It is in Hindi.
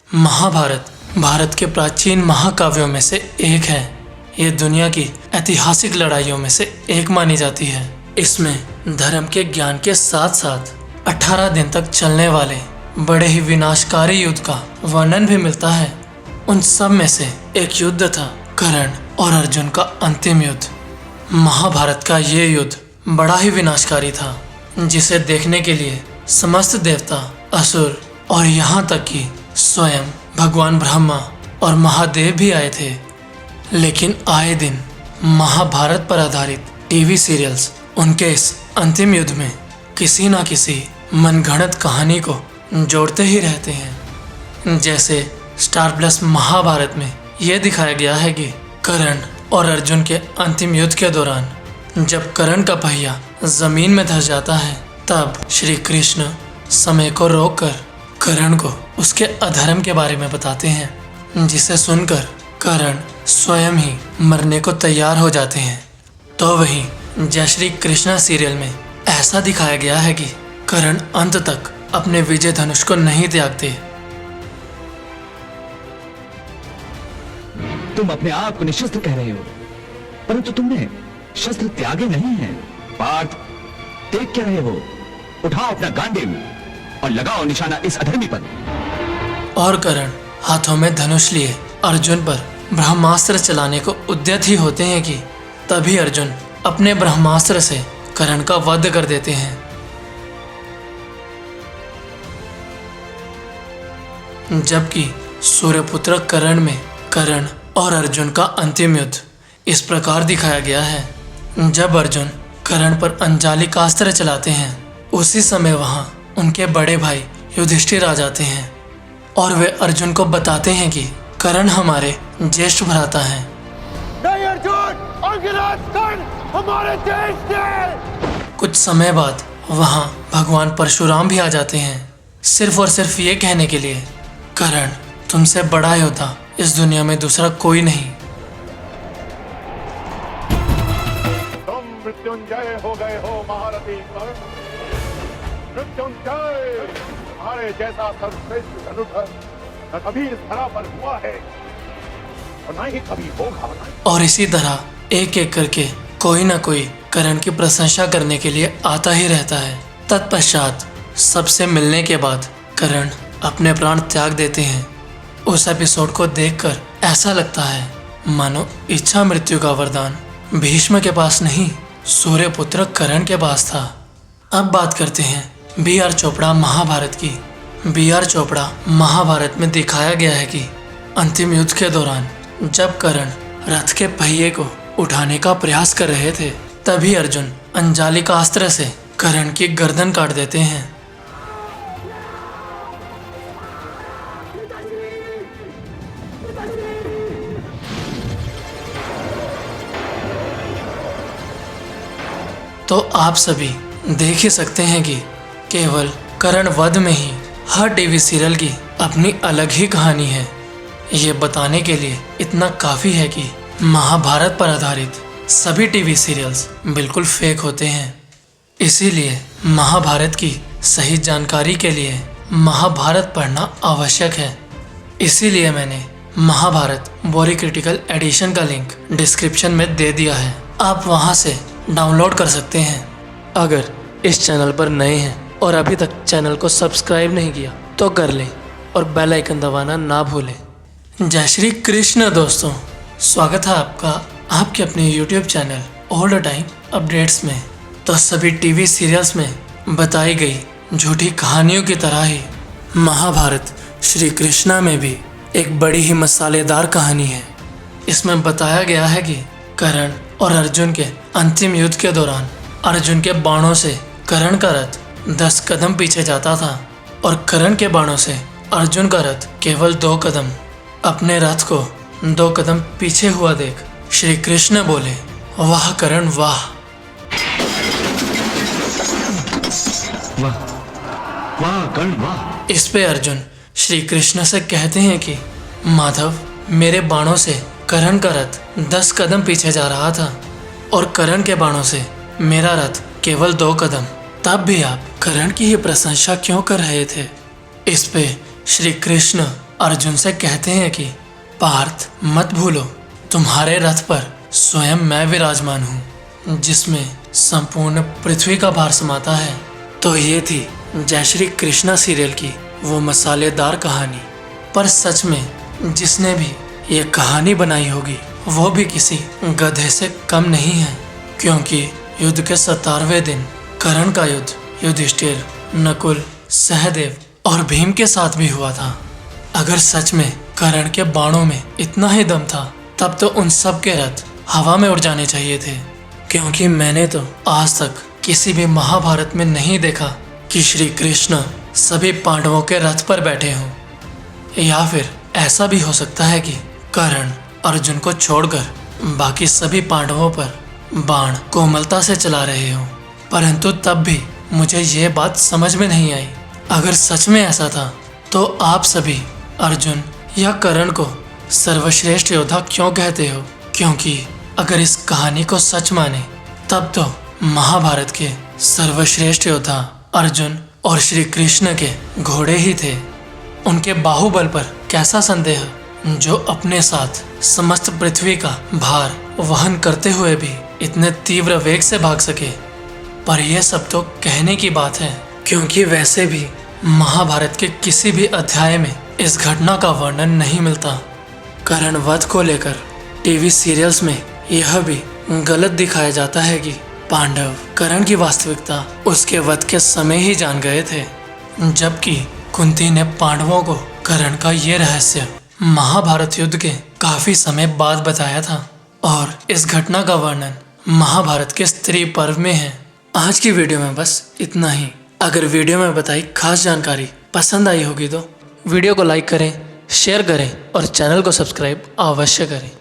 महाभारत भारत के प्राचीन महाकाव्यों में से एक है। ये दुनिया की ऐतिहासिक लड़ाइयों में से एक मानी जाती है। इसमें धर्म के ज्ञान के साथ साथ 18 दिन तक चलने वाले बड़े ही विनाशकारी युद्ध का वर्णन भी मिलता है। उन सब में से एक युद्ध था कर्ण और अर्जुन का अंतिम युद्ध। महाभारत का ये युद्ध बड़ा ही विनाशकारी था, जिसे देखने के लिए समस्त देवता, असुर और यहाँ तक कि स्वयं भगवान ब्रह्मा और महादेव भी आए थे। लेकिन आए दिन महाभारत पर आधारित टीवी सीरियल्स उनके इस अंतिम युद्ध में किसी ना किसी मनगढ़ंत कहानी को जोड़ते ही रहते हैं। जैसे स्टार प्लस महाभारत में यह दिखाया गया है कि कर्ण और अर्जुन के अंतिम युद्ध के दौरान जब कर्ण का पहिया जमीन में धंस जाता है, तब श्री कृष्ण समय को रोककर कर्ण को उसके अधर्म के बारे में बताते हैं, जिसे सुनकर कर्ण स्वयं ही मरने को तैयार हो जाते हैं। तो वहीं जय श्री कृष्णा सीरियल में ऐसा दिखाया गया है कि कर्ण अंत तक अपने विजय धनुष को नहीं त्यागते। तुम अपने आप को निशस्त्र कह रहे हो, परंतु तुमने शस्त्र त्यागे नहीं हैं। पार्थ, देख क्या रहे हो? उठाओ अपना गांडीव और लगाओ निशाना इस अधर्मी पर। और कर्ण हाथों में धनुष लिए अर्जुन पर ब्रह्मास्त्र चलाने को उद्यत ही होते हैं कि तभी अर्जुन अपने ब्रह्मास्त्र से कर्ण का वध कर देते हैं। जबकि सूर्यपुत्र कर्ण में कर्ण और अर्जुन का अंतिम युद्ध इस प्रकार दिखाया गया है। जब अर्जुन कर्ण पर अंजालिकास्त्र चलाते हैं, उसी समय वहां उनके बड़े भाई युधिष्ठिर आ जाते हैं और वे अर्जुन को बताते हैं कि कर्ण हमारे ज्येष्ठ भ्राता हैं। नहीं अर्जुन, अंगराज कर्ण हमारे ज्येष्ठ हैं। कुछ समय बाद वहां भगवान परशुराम भी आ जाते हैं, सिर्फ और सिर्फ ये कहने के लिए, कर्ण तुमसे बड़ा योद्धा इस दुनिया में दूसरा कोई नहीं। तुम मृत्युंजय हो गए हो महारथी कर्ण। मृत्युंजय, तुम्हारे जैसा सर्वश्रेष्ठ धनुधर न कभी इस धरा पर हुआ है और न ही कभी होगा। और इसी तरह एक एक करके कोई ना कोई कर्ण की प्रशंसा करने के लिए आता ही रहता है। तत्पश्चात सबसे मिलने के बाद कर्ण अपने प्राण त्याग देते हैं। उस एपिसोड को देखकर ऐसा लगता है मानो इच्छा मृत्यु का वरदान भीष्म के पास नहीं, सूर्यपुत्र कर्ण के पास था। अब बात करते हैं बी.आर. चोपड़ा महाभारत की। बी.आर. चोपड़ा महाभारत में दिखाया गया है कि अंतिम युद्ध के दौरान जब कर्ण रथ के पहिए को उठाने का प्रयास कर रहे थे, तभी अर्जुन अंजालिकास्त्र से कर्ण की गर्दन काट देते हैं। तो आप सभी देख ही सकते हैं कि केवल कर्ण वध में ही हर टीवी सीरियल की अपनी अलग ही कहानी है। ये बताने के लिए इतना काफ़ी है कि महाभारत पर आधारित सभी टीवी सीरियल्स बिल्कुल फेक होते हैं। इसीलिए महाभारत की सही जानकारी के लिए महाभारत पढ़ना आवश्यक है। इसीलिए मैंने महाभारत बोरी क्रिटिकल एडिशन का लिंक डिस्क्रिप्शन में दे दिया है, आप वहाँ से डाउनलोड कर सकते हैं। अगर इस चैनल पर नए हैं और अभी तक चैनल को सब्सक्राइब नहीं किया तो कर लें और बेल आइकन दबाना ना भूलें। जय श्री कृष्ण दोस्तों, स्वागत है आपका आपके अपने YouTube channel old time updates में। तो सभी टीवी सीरियल्स में बताई गई झूठी कहानियों की तरह ही महाभारत श्री कृष्णा में भी एक बड़ी ही मसालेदार कहानी है। इसमें बताया गया है कि कर्ण और अर्जुन के अंतिम युद्ध के दौरान अर्जुन के बाणों से कर्ण का रथ 10 कदम पीछे जाता था और कर्ण के बाणों से अर्जुन का रथ केवल 2 कदम। अपने रथ को 2 कदम पीछे हुआ देख श्री कृष्ण बोले, वाह कर्ण वाह। वाह वाह कर्ण वाह। इस पे अर्जुन श्री कृष्ण से कहते हैं कि माधव, मेरे बाणों से कर्ण का रथ 10 कदम पीछे जा रहा था और कर्ण के बाणों से मेरा रथ केवल 2 कदम, तब भी आप कर्ण की ही प्रशंसा क्यों कर रहे थे? इस पे श्री कृष्ण अर्जुन से कहते हैं कि पार्थ मत भूलो, तुम्हारे रथ पर स्वयं मैं विराजमान हूँ जिसमें संपूर्ण पृथ्वी का भार समाता है। तो ये थी जय श्री कृष्णा सीरियल की वो मसालेदार कहानी। पर सच में जिसने भी ये कहानी बनाई होगी वो भी किसी गधे से कम नहीं है, क्योंकि युद्ध के 17वें दिन कर्ण का युद्ध युधिष्ठिर, नकुल, सहदेव और भीम के साथ भी हुआ था। अगर सच में कर्ण के बाणों में इतना ही दम था तब तो उन सब के रथ हवा में उड़ जाने चाहिए थे, क्योंकि मैंने तो आज तक किसी भी महाभारत में नहीं देखा कि श्री कृष्ण सभी पांडवों के रथ पर बैठे हों। या फिर ऐसा भी हो सकता है कि कर्ण अर्जुन को छोड़कर बाकी सभी पांडवों पर बाण कोमलता से चला रहे हों, परंतु तब भी मुझे ये बात समझ में नहीं आई। अगर सच में ऐसा था तो आप सभी अर्जुन या कर्ण को सर्वश्रेष्ठ योद्धा क्यों कहते हो? क्योंकि अगर इस कहानी को सच माने तब तो महाभारत के सर्वश्रेष्ठ योद्धा अर्जुन और श्री कृष्ण के घोड़े ही थे। उनके बाहुबल पर कैसा संदेह, जो अपने साथ समस्त पृथ्वी का भार वहन करते हुए भी इतने तीव्र वेग से भाग सके। पर यह सब तो कहने की बात है, क्योंकि वैसे भी महाभारत के किसी भी अध्याय में इस घटना का वर्णन नहीं मिलता। कर्ण वध को लेकर टीवी सीरियल्स में यह भी गलत दिखाया जाता है कि पांडव कर्ण की वास्तविकता उसके वध के समय ही जान गए थे, जबकि कुंती ने पांडवों को कर्ण का ये रहस्य महाभारत युद्ध के काफी समय बाद बताया था। और इस घटना का वर्णन महाभारत के स्त्री पर्व में है। आज की वीडियो में बस इतना ही। अगर वीडियो में बताई खास जानकारी पसंद आई होगी तो वीडियो को लाइक करें, शेयर करें और चैनल को सब्सक्राइब अवश्य करें।